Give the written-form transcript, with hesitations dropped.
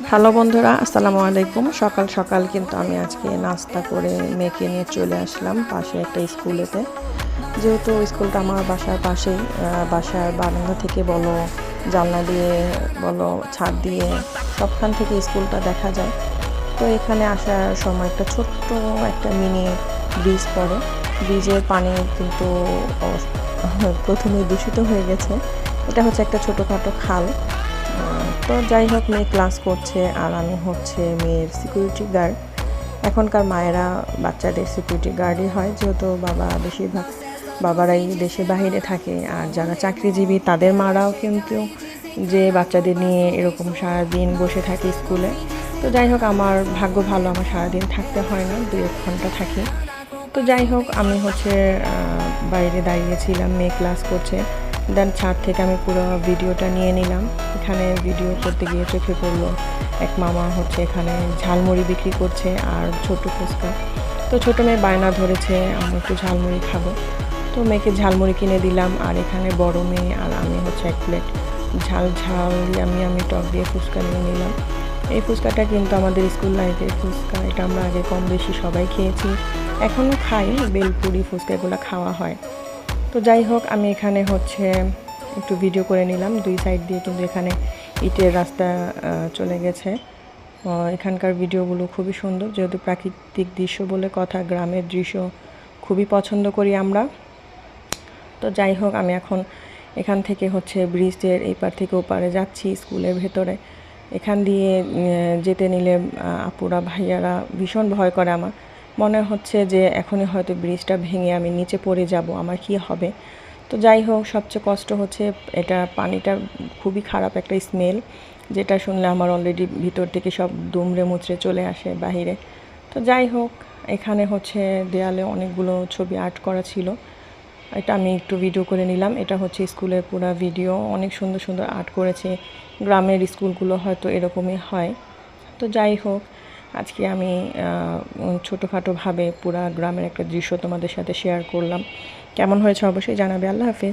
Hello বন্ধুরা, আসসালামু আলাইকুম। সকাল সকাল কিন্তু আমি আজকে নাস্তা করে মেয়েকে নিয়ে চলে আসলাম পাশে একটা স্কুলেতে। যেহেতু স্কুলটা আমার বাসার পাশেই, বাসার বারান্দা থেকে বলো, জানলা দিয়ে বলো, ছাদ দিয়ে সবখান থেকে স্কুলটা দেখা যায়। তো এখানে আসার সময় একটা ছোট্ট একটা মিনি ব্রিজ পড়ে। ব্রিজের পানি কিন্তু প্রথমে দূষিত হয়ে গেছে। এটা হচ্ছে একটা ছোটোখাটো খাল। তো যাই হোক, মেয়ে ক্লাস করছে আর আমি হচ্ছে মেয়ের সিকিউরিটি গার্ড। এখনকার মায়েরা বাচ্চাদের সিকিউরিটি গার্ডই হয়, যেহেতু বেশিরভাগ বাবারাই দেশে বাইরে থাকে। আর যারা চাকরিজীবী তাদের মারাও কিন্তু যে বাচ্চাদের নিয়ে এরকম সারাদিন বসে থাকে স্কুলে। তো যাই হোক, আমার ভাগ্য ভালো, আমার সারাদিন থাকতে হয় না, 2-1 ঘন্টা থাকি। তো যাই হোক, আমি হচ্ছে বাইরে দাঁড়িয়েছিলাম, মেয়ে ক্লাস করছে। দেন ছাদ থেকে আমি পুরো ভিডিওটা নিয়ে নিলাম। এখানে ভিডিও করতে গিয়ে চোখে পড়লো এক মামা হচ্ছে এখানে ঝালমুড়ি বিক্রি করছে আর ছোট ফুচকা। তো ছোটো মেয়ে বায়না ধরেছে আমি একটু ঝালমুড়ি খাবো। তো মেয়েকে ঝালমুড়ি কিনে দিলাম। আর এখানে বড় মেয়ে আর আমি হচ্ছে 1 প্লেট ঝাল ঝাল আমি টক দিয়ে ফুচকা নিয়ে নিলাম। এই ফুচকাটা কিন্তু আমাদের স্কুল লাইফের ফুচকা। এটা আমরা আগে কম বেশি সবাই খেয়েছি, এখনও খাই। বেলপুরি ফুচকা এগুলো খাওয়া হয়। তো যাই হোক, আমি এখানে হচ্ছে একটু ভিডিও করে নিলাম। 2 সাইড দিয়ে কিন্তু এখানে ইটের রাস্তা চলে গেছে। এখানকার ভিডিওগুলো খুবই সুন্দর, যেহেতু প্রাকৃতিক দৃশ্য বলে কথা, গ্রামের দৃশ্য খুবই পছন্দ করি আমরা। তো যাই হোক, আমি এখন এখান থেকে হচ্ছে ব্রিজের এই পার থেকে ওপারে যাচ্ছি স্কুলের ভেতরে। এখান দিয়ে যেতে নিলে আপুরা ভাইয়ারা ভীষণ ভয় করে। আমার মনে হচ্ছে যে এখনই হয়তো ব্রিজটা ভেঙে আমি নিচে পড়ে যাব, আমার কি হবে। তো যাই হোক, সবচেয়ে কষ্ট হচ্ছে এটা পানিটা খুবই খারাপ একটা স্মেল, যেটা শুনলে আমার অলরেডি ভিতর থেকে সব দুমড়ে মুচড়ে চলে আসে বাহিরে। তো যাই হোক, এখানে হচ্ছে দেয়ালে অনেকগুলো ছবি আর্ট করা ছিল, এটা আমি একটু ভিডিও করে নিলাম। এটা হচ্ছে স্কুলের পুরো ভিডিও, অনেক সুন্দর সুন্দর আর্ট করেছে। গ্রামের স্কুলগুলো হয়তো এরকমই হয়। তো যাই হোক, আজকে আমি ছোটোখাটোভাবে পুরা গ্রামের একটা দৃশ্য তোমাদের সাথে শেয়ার করলাম। কেমন হয়েছে অবশ্যই জানাবে। আল্লাহ হাফেজ।